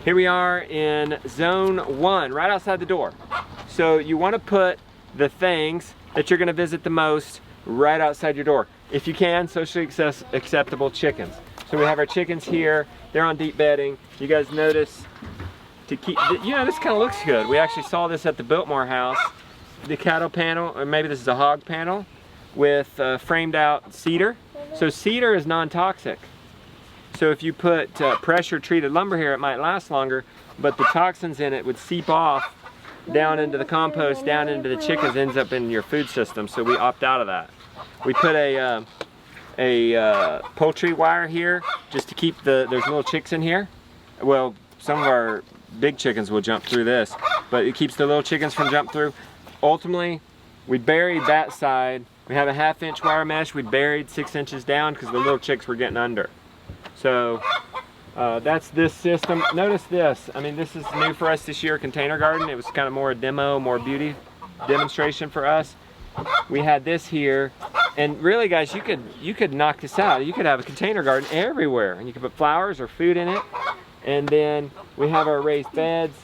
Here we are in zone 1, right outside the door. So you want to put the things that you're going to visit the most right outside your door. If you can, socially acceptable chickens. So we have our chickens here. They're on deep bedding. You guys notice to keep, you know, this kind of looks good. We actually saw this at the Biltmore house. The cattle panel, or maybe this is a hog panel, with framed out cedar. So cedar is non-toxic. So if you put pressure treated lumber here, it might last longer, but the toxins in it would seep off down into the compost, down into the chickens, ends up in your food system. So we opt out of that. We put a poultry wire here just to keep there's little chicks in here. Well, some of our big chickens will jump through this, but it keeps the little chickens from jump through. Ultimately, we buried that side. We have a 1/2 inch wire mesh. We buried 6 inches down because the little chicks were getting under. So that's this system. Notice this. I mean, this is new for us this year, container garden. It was kind of more a demo, more beauty demonstration for us. We had this here, and really, guys, you could knock this out. You could have a container garden everywhere, and you could put flowers or food in it. And then we have our raised beds,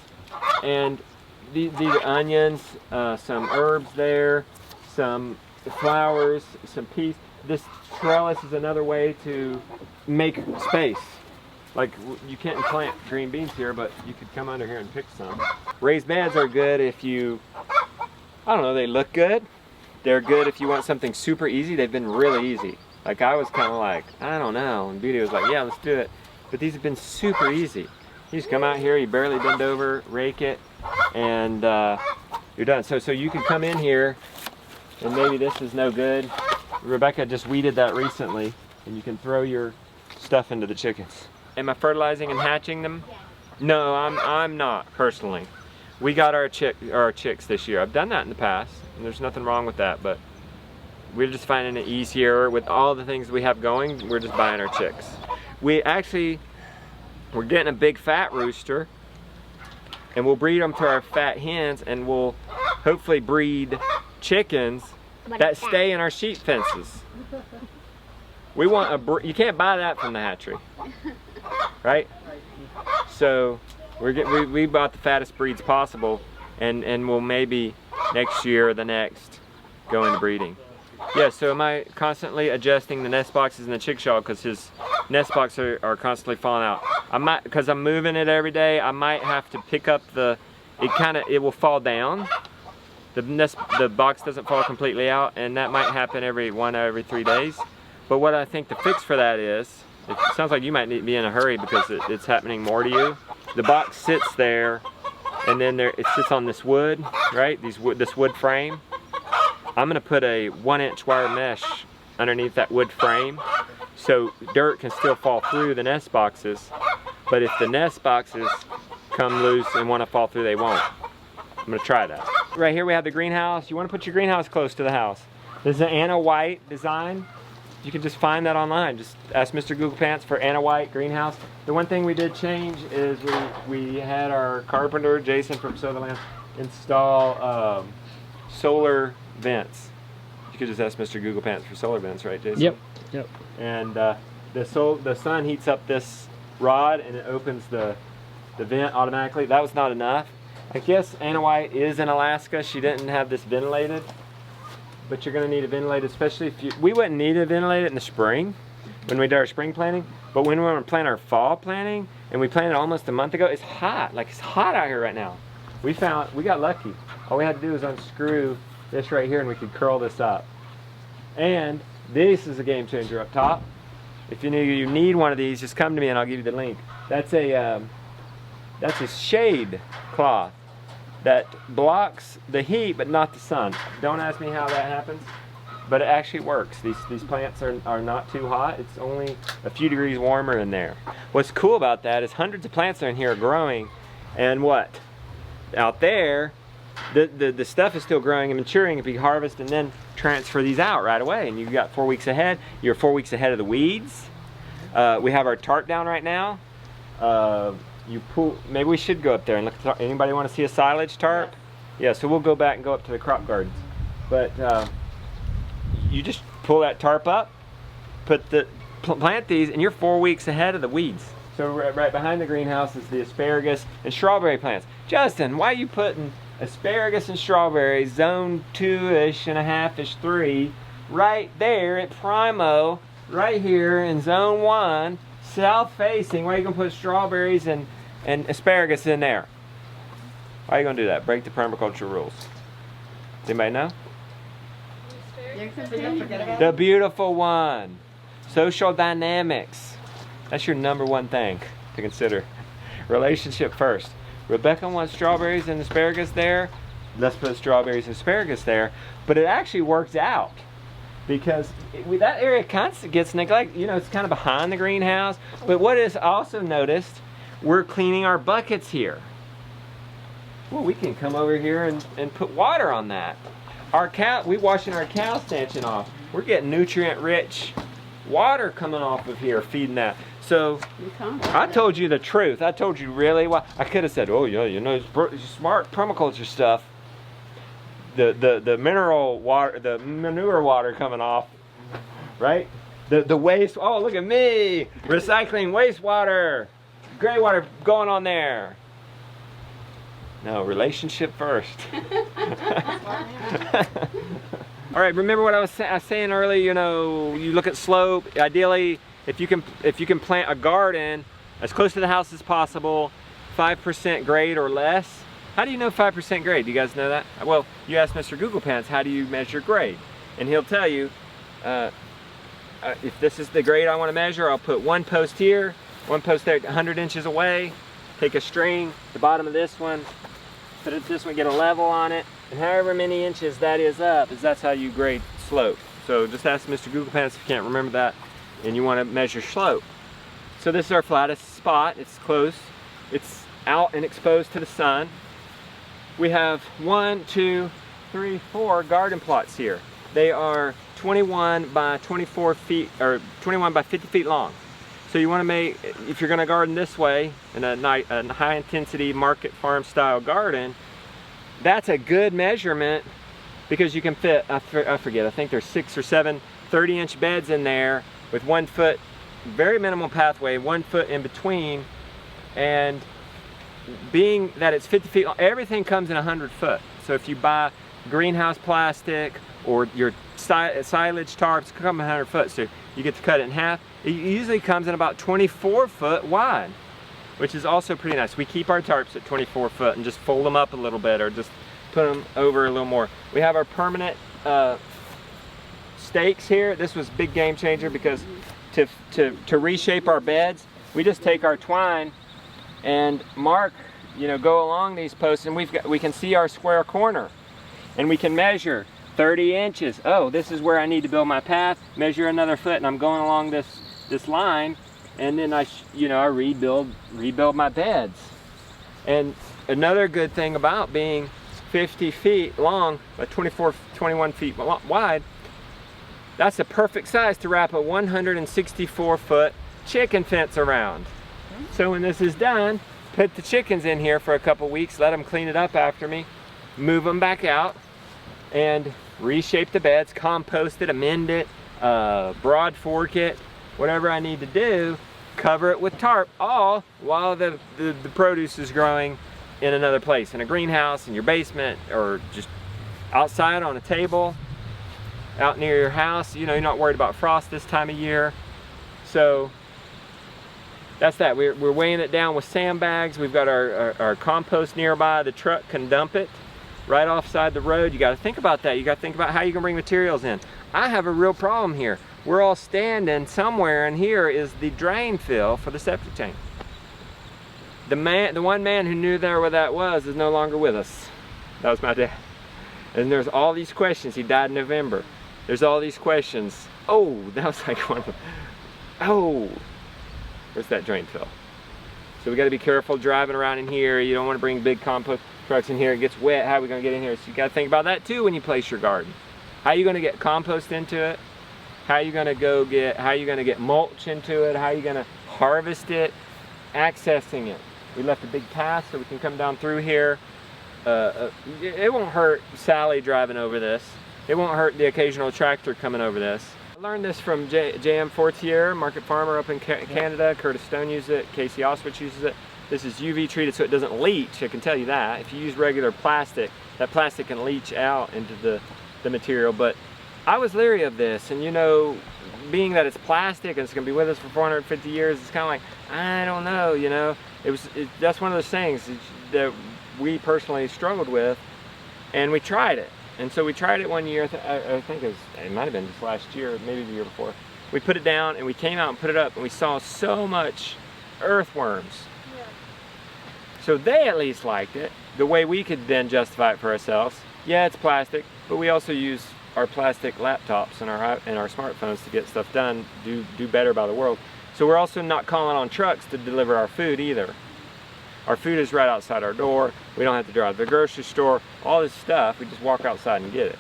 and these are onions, some herbs there, some flowers, some peas. This trellis is another way to make space. Like, you can't plant green beans here, but you could come under here and pick some. Raised beds are good if you, I don't know, they look good. They're good if you want something super easy. They've been really easy. Like, I was kind of like, I don't know. And Beauty was like, yeah, let's do it. But these have been super easy. You just come out here, you barely bend over, rake it, and you're done. So you can come in here, and maybe this is no good. Rebecca just weeded that recently, and you can throw your stuff into the chickens. Am I fertilizing and hatching them? No, I'm not, personally. We got our chicks this year. I've done that in the past, and there's nothing wrong with that, but we're just finding it easier with all the things we have going. We're just buying our chicks. We're getting a big fat rooster, and we'll breed them to our fat hens, and we'll hopefully breed chickens that stay in our sheep fences. We want you can't buy that from the hatchery, right? So we bought the fattest breeds possible, and we'll maybe next year or the next go into breeding. Yeah, so am I constantly adjusting the nest boxes in the chickshaw because his nest boxes are constantly falling out? I might, because I'm moving it every day, I might have to pick up it will fall down. The box doesn't fall completely out, and that might happen every 3 days. But what I think the fix for that is, it sounds like you might need to be in a hurry because it's happening more to you. The box sits there, and then it sits on this wood, right? This wood frame. I'm gonna put a 1-inch wire mesh underneath that wood frame, so dirt can still fall through the nest boxes. But if the nest boxes come loose and want to fall through, they won't. I'm gonna try that. Right here we have the greenhouse. You want to put your greenhouse close to the house. This is an Anna White design. You can just find that online. Just ask Mr. Google Pants for Anna White greenhouse. The one thing we did change is we had our carpenter, Jason from Sutherland, install solar vents. You could just ask Mr. Google Pants for solar vents, right, Jason? Yep. And the sun heats up this rod, and it opens the vent automatically. That was not enough. I guess Anna White is in Alaska. She didn't have this ventilated, but you're going to need it ventilated, especially if we wouldn't need it ventilated in the spring when we do our spring planting, but when we want to plant our fall planting, and we planted almost a month ago, it's hot. Like, it's hot out here right now. We got lucky. All we had to do was unscrew this right here, and we could curl this up. And this is a game changer up top. If you need one of these, just come to me and I'll give you the link. That's a shade cloth that blocks the heat but not the sun. Don't ask me how that happens, but it actually works. These plants are not too hot. It's only a few degrees warmer in there. What's cool about that is hundreds of plants in here are growing, and what? Out there, the stuff is still growing and maturing. If you harvest and then transfer these out right away, and you've got 4 weeks ahead. You're 4 weeks ahead of the weeds. We have our tarp down right now. Maybe we should go up there and look at anybody want to see a silage tarp? Yeah, so we'll go back and go up to the crop gardens. But you just pull that tarp up, plant these, and you're 4 weeks ahead of the weeds. So right behind the greenhouse is the asparagus and strawberry plants. Justin, why are you putting asparagus and strawberries, zone 2-ish and a half-ish 3, right there at Primo, right here in zone 1, south facing? Why are you gonna put strawberries and asparagus in there? Why are you gonna do that? Break the permaculture rules. Does anybody know? The beautiful one. Social dynamics. That's your #1 thing to consider. Relationship first. Rebecca wants strawberries and asparagus there. Let's put strawberries and asparagus there. But it actually works out because that area kind of gets neglected. You know, it's kind of behind the greenhouse. But what is also noticed, we're cleaning our buckets here. Well, we can come over here and put water on that. We washing our cow stanchion off. We're getting nutrient-rich water coming off of here, feeding that. So I told you the truth. I told you really well. I could have said, oh yeah, you know, smart permaculture stuff. The mineral water, the manure water coming off, right? The waste. Oh, look at me, recycling wastewater, gray water going on there. No, relationship first. All right, remember what I was saying earlier, you know, you look at slope. Ideally, if you can plant a garden as close to the house as possible, 5% grade or less. How do you know 5% grade? Do you guys know that? Well, you ask Mr. Google Pants, how do you measure grade? And he'll tell you, if this is the grade I want to measure, I'll put one post here, one post there, 100 inches away, take a string, the bottom of this one, put it this one, get a level on it, and however many inches that is up, that's how you grade slope. So just ask Mr. Google Pants if you can't remember that and you want to measure slope. So this is our flattest spot. It's close. It's out and exposed to the sun. We have 1, 2, 3, 4 garden plots here. They are 21 by 24 feet, or 21 by 50 feet long. So you want to make, if you're going to garden this way, in a high intensity market farm style garden, that's a good measurement because you can fit, I forget, I think there's 6 or 7 30-inch beds in there with 1 foot, very minimal pathway, 1 foot in between, and being that it's 50 feet long, everything comes in 100 foot. So if you buy greenhouse plastic or your silage tarps, come 100 foot, so you get to cut it in half. It usually comes in about 24 foot wide, which is also pretty nice. We keep our tarps at 24 foot and just fold them up a little bit or just put them over a little more. We have our permanent stakes here. This was a big game changer because to reshape our beds, we just take our twine and mark, you know, go along these posts, and we can see our square corner, and we can measure 30 inches. Oh, this is where I need to build my path. Measure another foot, and I'm going along this line, and then I rebuild my beds. And another good thing about being 50 feet long by 21 feet wide, that's a perfect size to wrap a 164 foot chicken fence around. So when this is done, put the chickens in here for a couple weeks, let them clean it up after me, move them back out, and reshape the beds, compost it, amend it, broad fork it, whatever I need to do, cover it with tarp, all while the produce is growing in another place, in a greenhouse, in your basement, or just outside on a table, out near your house. You know, you're not worried about frost this time of year. So that's that. We're weighing it down with sandbags. We've got our compost nearby. The truck can dump it right offside the road. You got to think about that. You got to think about how you can bring materials in. I have a real problem here. We're all standing somewhere, and here is the drain fill for the septic tank. The one man who knew there where that was is no longer with us. That was my dad. And there's all these questions. He died in November. There's all these questions. Oh, that was like one of them. Oh, where's that drain fill? So we got to be careful driving around in here. You don't want to bring big compost trucks in here. It gets wet. How are we going to get in here? So you got to think about that too when you place your garden. How are you going to get compost into it? How are you going to get mulch into it? How are you going to harvest it? Accessing it. We left a big path so we can come down through here. It won't hurt Sally driving over this. It won't hurt the occasional tractor coming over this. learned this from J.M. Fortier, market farmer up in Canada. Curtis Stone uses it. Casey Oswich uses it. This is UV treated so it doesn't leach, I can tell you that. If you use regular plastic, that plastic can leach out into the material. But I was leery of this, and you know, being that it's plastic and it's going to be with us for 450 years, it's kind of like, I don't know, you know. That's one of those things that we personally struggled with, and we tried it. And so we tried it one year, I think it might have been just last year, maybe the year before. We put it down and we came out and put it up, and we saw so much earthworms. Yeah. So they at least liked it. The way we could then justify it for ourselves, yeah, it's plastic, but we also use our plastic laptops and our smartphones to get stuff done, do better by the world. So we're also not calling on trucks to deliver our food either. Our food is right outside our door. We don't have to drive to the grocery store. All this stuff, we just walk outside and get it.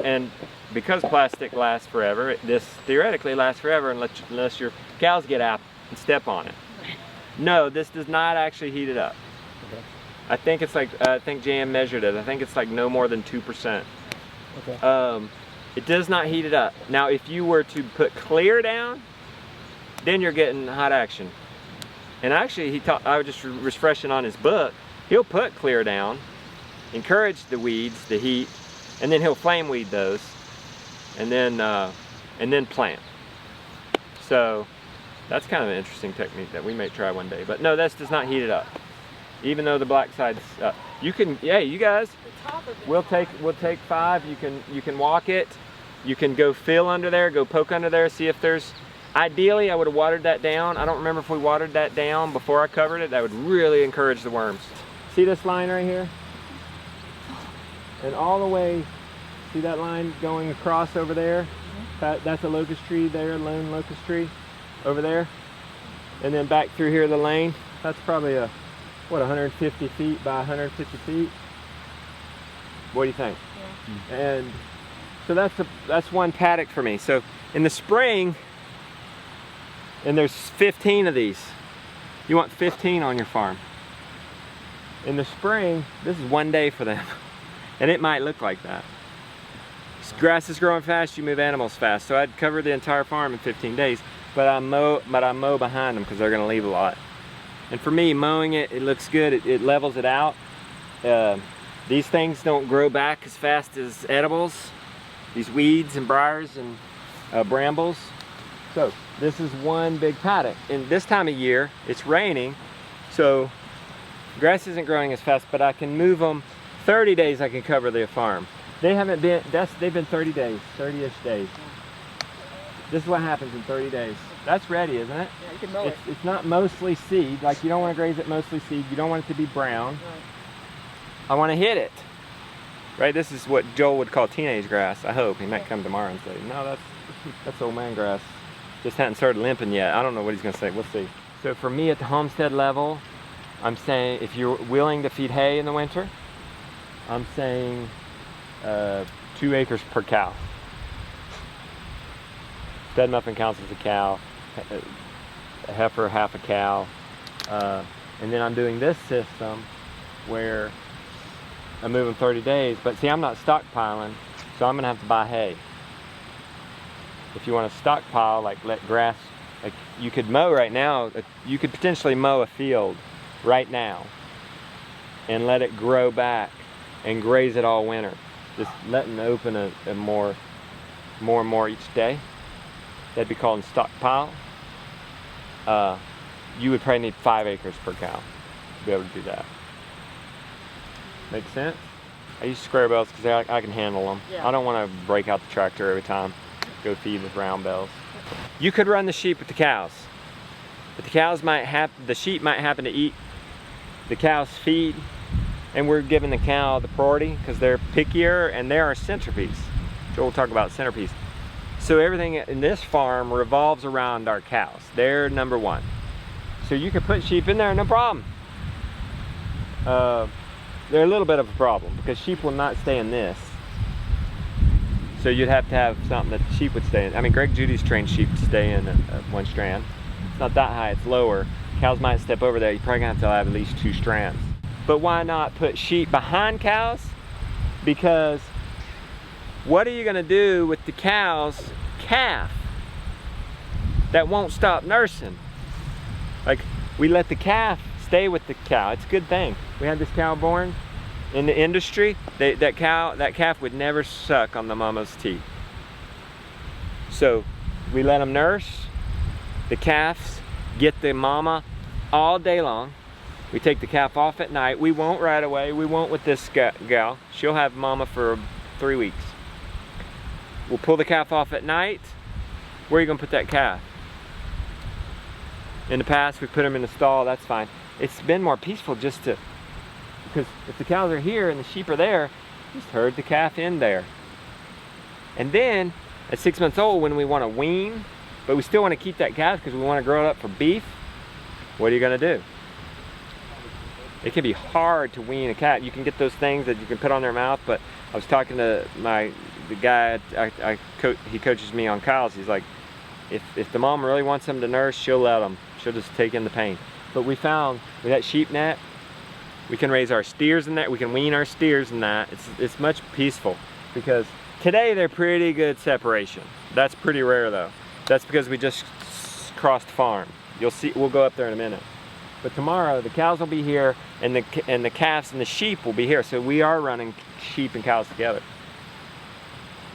And because plastic lasts forever, this theoretically lasts forever unless your cows get out and step on it. No, this does not actually heat it up. Okay. I think it's like, I think JM measured it. I think it's like no more than 2%. Okay. It does not heat it up. Now, if you were to put clear down, then you're getting hot action. And actually, I was just refreshing on his book. He'll put clear down, encourage the weeds, the heat, and then he'll flame weed those, and then plant. So that's kind of an interesting technique that we may try one day. But no, this does not heat it up, even though the black side's up. You can, yeah, you guys. We'll take 5. You can walk it. You can go feel under there, go poke under there, see if there's. Ideally, I would have watered that down. I don't remember if we watered that down before I covered it. That would really encourage the worms. See this line right here? And all the way, see that line going across over there? That's a locust tree there, lone locust tree over there. And then back through here, the lane. That's probably a, what, 150 feet by 150 feet? What do you think? Yeah. And so that's one paddock for me. So in the spring, and there's 15 of these. You want 15 on your farm. In the spring, this is one day for them. And it might look like that. Grass is growing fast, you move animals fast. So I'd cover the entire farm in 15 days, but I mow behind them because they're gonna leave a lot. And for me, mowing it looks good, it levels it out. These things don't grow back as fast as edibles. These weeds and briars and brambles. So this is one big paddock. And this time of year, it's raining, so grass isn't growing as fast, but I can move them 30 days. I can cover the farm. They haven't been, they've been 30 days, 30-ish days. This is what happens in 30 days. That's ready, isn't it? Yeah, you can mow it. It's not mostly seed. Like, you don't want to graze it mostly seed. You don't want it to be brown. Right. I want to hit it. Right? This is what Joel would call teenage grass. I hope. He might come tomorrow and say, no, that's old man grass. Just hadn't started limping yet. I don't know what he's going to say. We'll see. So for me at the homestead level, I'm saying if you're willing to feed hay in the winter, I'm saying 2 acres per cow. Stud muffin counts as a cow, a heifer, half a cow. And then I'm doing this system where I move them 30 days. But see, I'm not stockpiling, so I'm going to have to buy hay. If you want to stockpile, like let grass, like you could mow right now, you could potentially mow a field right now and let it grow back and graze it all winter. Just letting open a more and more each day. That'd be called a stockpile. You would probably need 5 acres per cow to be able to do that. Make sense? I use square bells because I can handle them. Yeah. I don't want to break out the tractor every time. Go feed with round bells. You could run the sheep with the cows, but the sheep might happen to eat the cow's feed, and we're giving the cow the priority because they're pickier and they're our centerpiece. Joel will talk about centerpiece. So everything in this farm revolves around our cows. They're number one. So you can put sheep in there, no problem. They're a little bit of a problem because sheep will not stay in this. So you'd have to have something that the sheep would stay in. I mean, Greg Judy's trained sheep to stay in one strand. It's not that high, it's lower. Cows might step over there. You're probably gonna have to have at least 2 strands. But why not put sheep behind cows? Because what are you gonna do with the cow's calf that won't stop nursing. Like, we let the calf stay with the cow. It's a good thing. We had this cow born in the industry. That calf would never suck on the mama's teat. So we let them nurse. The calves get the mama all day long. We take the calf off at night. We won't right away. We won't with this gal. She'll have mama for 3 weeks. We'll pull the calf off at night. Where are you gonna put that calf? In the past, we put them in the stall, that's fine. It's been more peaceful just to, because if the cows are here and the sheep are there, just herd the calf in there. And then, at 6 months old, when we wanna wean, but we still wanna keep that calf because we wanna grow it up for beef, what are you gonna do? It can be hard to wean a calf. You can get those things that you can put on their mouth, but I was talking to the guy, he coaches me on cows. He's like, if the mom really wants them to nurse, she'll let them. She'll just take in the pain. But we found with that sheep net, we can raise our steers in that. We can wean our steers in that. It's much peaceful because today they're pretty good separation. That's pretty rare though. That's because we just crossed farm. You'll see, we'll go up there in a minute. But tomorrow the cows will be here and the calves and the sheep will be here. So we are running sheep and cows together.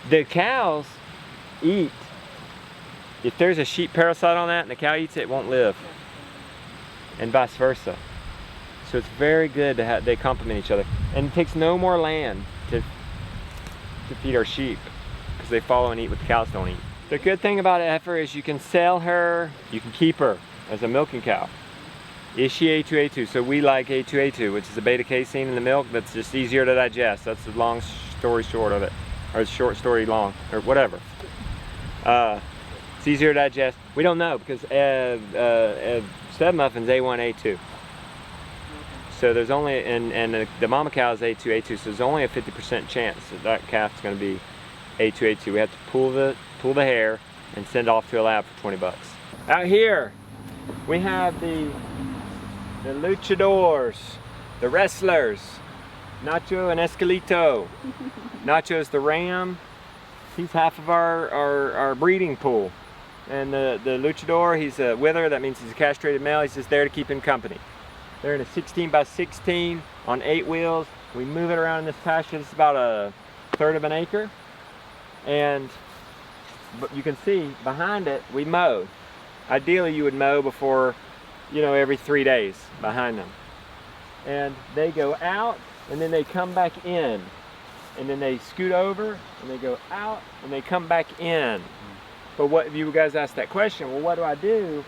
The cows eat. If there's a sheep parasite on that and the cow eats it, it won't live. And vice versa. So it's very good to have, they complement each other. And it takes no more land to feed our sheep because they follow and eat what the cows don't eat. The good thing about a heifer is you can sell her, you can keep her as a milking cow. Is she A2A2? So we like A2A2, which is a beta casein in the milk that's just easier to digest. That's the long story short of it. Or short story long, or whatever. It's easier to digest. We don't know because stud muffin's A1, A2. So there's only, and the mama cow is A2, A2, so there's only a 50% chance that calf's gonna be A2, A2. We have to pull the hair and send it off to a lab for 20 bucks. Out here, we have the luchadors, the wrestlers, Nacho and Escalito. Nacho's the ram. He's half of our breeding pool. And the luchador, he's a wither. That means he's a castrated male. He's just there to keep him company. They're in a 16 by 16 on 8 wheels. We move it around in this pasture. This is about 1/3 of an acre. And but you can see behind it, we mow. Ideally, you would mow before, you know, every 3 days behind them. And they go out and then they come back in. And then they scoot over and they go out and they come back in. But what you guys asked that question, well, what do I do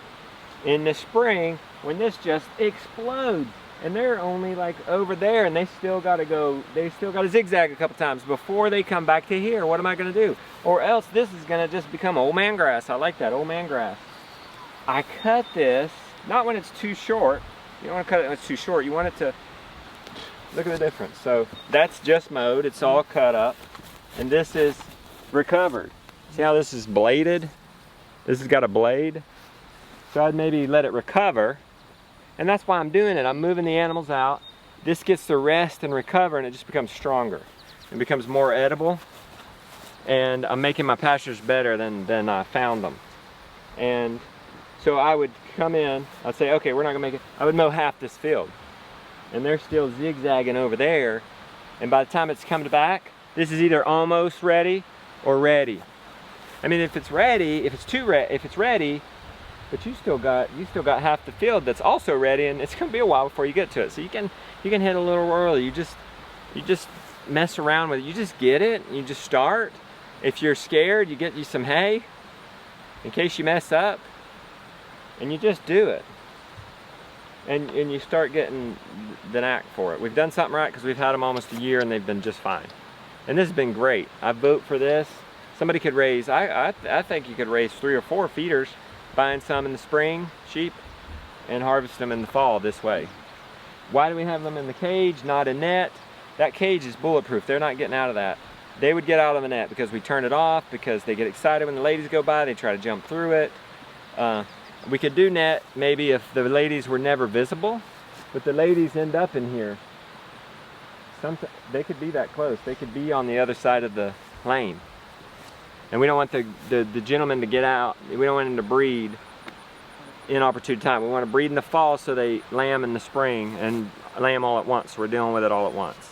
in the spring when this just explodes? And they're only like over there and they still gotta go, they still gotta zigzag a couple times before they come back to here. What am I gonna do? Or else this is gonna just become old man grass. I like that, old man grass. I cut this, not when it's too short. You don't wanna cut it when it's too short. You want it to, look at the difference. So that's just mowed, it's all cut up. And this is recovered. See how this is bladed? This has got a blade. So I'd maybe let it recover. And that's why I'm doing it. I'm moving the animals out. This gets to rest and recover and it just becomes stronger. It becomes more edible. And I'm making my pastures better than I found them. And so I would come in, I'd say, okay, we're not gonna make it. I would mow half this field. And they're still zigzagging over there. And by the time it's coming back, this is either almost ready or ready. I mean, if it's ready, if it's ready, but you still got half the field that's also ready, and it's gonna be a while before you get to it. So you can hit a little early. You just mess around with it. You just get it. You just start. If you're scared, you get you some hay in case you mess up, and you just do it. And you start getting the knack for it. We've done something right because we've had them almost a year and they've been just fine. And this has been great. I vote for this. Somebody could raise, I think you could raise 3 or 4 feeders, buying some in the spring, sheep, and harvest them in the fall this way. Why do we have them in the cage, not a net? That cage is bulletproof. They're not getting out of that. They would get out of the net because we turn it off, because they get excited when the ladies go by, they try to jump through it. We could do net maybe if the ladies were never visible, but the ladies end up in here. They could be that close. They could be on the other side of the lane. And we don't want the gentleman to get out. We don't want him to breed inopportune time. We want to breed in the fall so they lamb in the spring and lamb all at once. So we're dealing with it all at once.